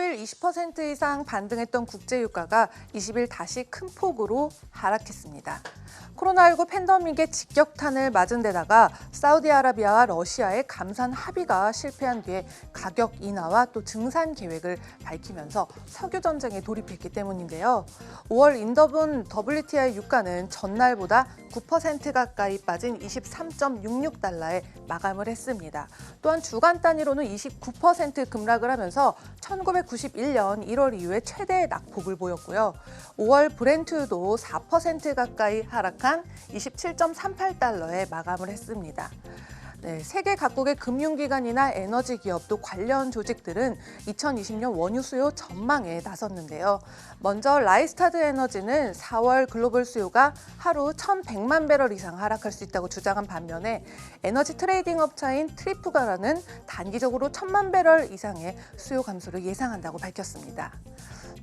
일주일 20% 이상 반등했던 국제유가가 20일 다시 큰 폭으로 하락했습니다. 코로나19 팬데믹의 직격탄을 맞은 데다가 사우디아라비아와 러시아의 감산 합의가 실패한 뒤에 가격 인하와 또 증산 계획을 밝히면서 석유 전쟁에 돌입했기 때문인데요. 5월 인더분 WTI 유가는 전날보다 9% 가까이 빠진 23.66달러에 마감을 했습니다. 또한 주간 단위로는 29% 급락을 하면서 1991년 1월 이후에 최대의 낙폭을 보였고요. 5월 브렌트유도 4% 가까이 하락한 27.38달러에 마감을 했습니다. 세계 각국의 금융기관이나 에너지 기업 또 관련 조직들은 2020년 원유 수요 전망에 나섰는데요. 먼저 라이스타드 에너지는 4월 글로벌 수요가 하루 1,100만 배럴 이상 하락할 수 있다고 주장한 반면에 에너지 트레이딩 업체인 트리프가라는 단기적으로 1,000만 배럴 이상의 수요 감소를 예상한다고 밝혔습니다.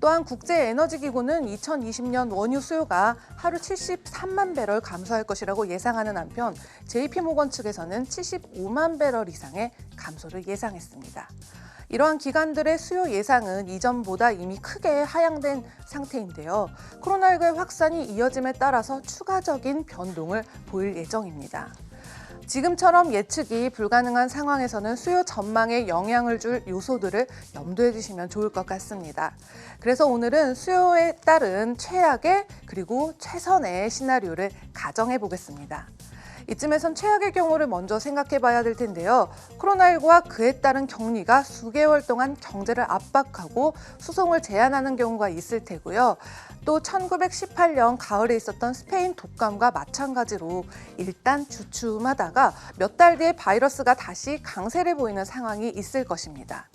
또한 국제에너지기구는 2020년 원유 수요가 하루 73만 배럴 감소할 것이라고 예상하는 한편 JP모건 측에서는 75만 배럴 이상의 감소를 예상했습니다. 이러한 기관들의 수요 예상은 이전보다 이미 크게 하향된 상태인데요. 코로나19의 확산이 이어짐에 따라서 추가적인 변동을 보일 예정입니다. 지금처럼 예측이 불가능한 상황에서는 수요 전망에 영향을 줄 요소들을 염두에 두시면 좋을 것 같습니다. 그래서 오늘은 수요에 따른 최악의 그리고 최선의 시나리오를 가정해 보겠습니다. 이쯤에선 최악의 경우를 먼저 생각해 봐야 될 텐데요. 코로나19와 그에 따른 격리가 수개월 동안 경제를 압박하고 수송을 제한하는 경우가 있을 테고요. 또 1918년 가을에 있었던 스페인 독감과 마찬가지로 일단 주춤하다가 몇 달 뒤에 바이러스가 다시 강세를 보이는 상황이 있을 것입니다.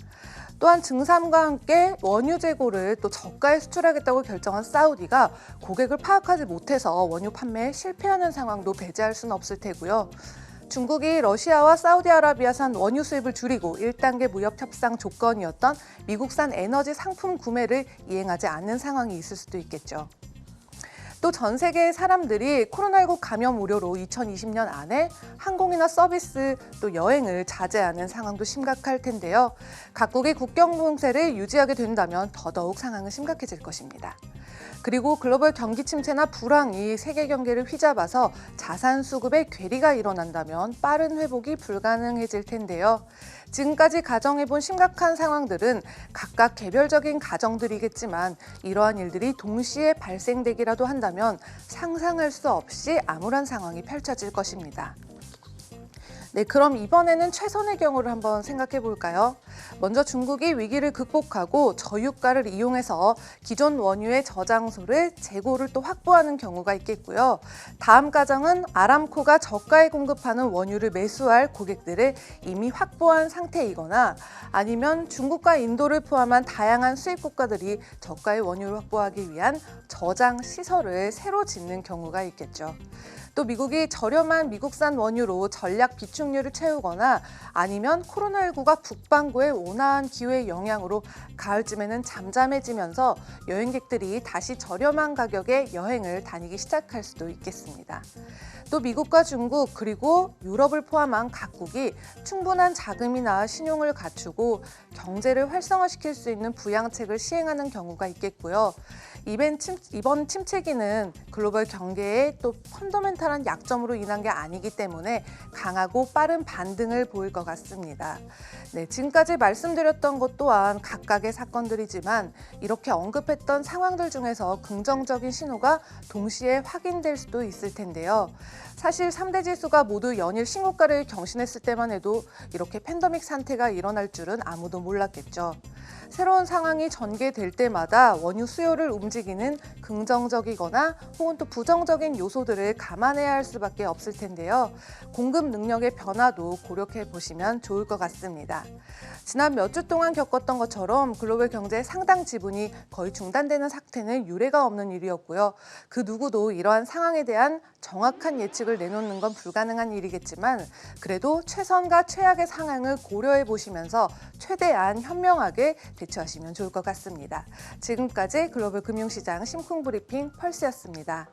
또한 증산과 함께 원유 재고를 또 저가에 수출하겠다고 결정한 사우디가 고객을 파악하지 못해서 원유 판매에 실패하는 상황도 배제할 수는 없을 테고요. 중국이 러시아와 사우디아라비아산 원유 수입을 줄이고 1단계 무역 협상 조건이었던 미국산 에너지 상품 구매를 이행하지 않는 상황이 있을 수도 있겠죠. 또 전 세계의 사람들이 코로나19 감염 우려로 2020년 안에 항공이나 서비스 또 여행을 자제하는 상황도 심각할 텐데요. 각국이 국경 봉쇄를 유지하게 된다면 더더욱 상황은 심각해질 것입니다. 그리고 글로벌 경기 침체나 불황이 세계 경제를 휘잡아서 자산 수급에 괴리가 일어난다면 빠른 회복이 불가능해질 텐데요. 지금까지 가정해본 심각한 상황들은 각각 개별적인 가정들이겠지만 이러한 일들이 동시에 발생되기라도 한다면 상상할 수 없이 암울한 상황이 펼쳐질 것입니다. 그럼 이번에는 최선의 경우를 한번 생각해 볼까요? 먼저 중국이 위기를 극복하고 저유가를 이용해서 기존 원유의 저장소를 재고를 또 확보하는 경우가 있겠고요. 다음 가정은 아람코가 저가에 공급하는 원유를 매수할 고객들을 이미 확보한 상태이거나 아니면 중국과 인도를 포함한 다양한 수입 국가들이 저가의 원유를 확보하기 위한 저장 시설을 새로 짓는 경우가 있겠죠. 또 미국이 저렴한 미국산 원유로 전략 비축률을 채우거나 아니면 코로나19가 북반구의 온화한 기후의 영향으로 가을쯤에는 잠잠해지면서 여행객들이 다시 저렴한 가격에 여행을 다니기 시작할 수도 있겠습니다. 또 미국과 중국 그리고 유럽을 포함한 각국이 충분한 자금이나 신용을 갖추고 경제를 활성화시킬 수 있는 부양책을 시행하는 경우가 있겠고요. 이번 침체기는 글로벌 경제의 또 펀더멘탈한 약점으로 인한 게 아니기 때문에 강하고 빠른 반등을 보일 것 같습니다. 지금까지 말씀드렸던 것 또한 각각의 사건들이지만 이렇게 언급했던 상황들 중에서 긍정적인 신호가 동시에 확인될 수도 있을 텐데요. 사실 3대 지수가 모두 연일 신고가를 경신했을 때만 해도 이렇게 팬데믹 상태가 일어날 줄은 아무도 몰랐겠죠. 새로운 상황이 전개될 때마다 원유 수요를 움직이는 긍정적이거나 혹은 또 부정적인 요소들을 감안해야 할 수밖에 없을 텐데요. 공급 능력의 변화도 고려해 보시면 좋을 것 같습니다. 지난 몇 주 동안 겪었던 것처럼 글로벌 경제의 상당 지분이 거의 중단되는 사태는 유례가 없는 일이었고요. 그 누구도 이러한 상황에 대한 정확한 예측을 내놓는 건 불가능한 일이겠지만 그래도 최선과 최악의 상황을 고려해 보시면서 최대한 현명하게 대처하시면 좋을 것 같습니다. 지금까지 글로벌 금융시장 심쿵 브리핑 펄스였습니다.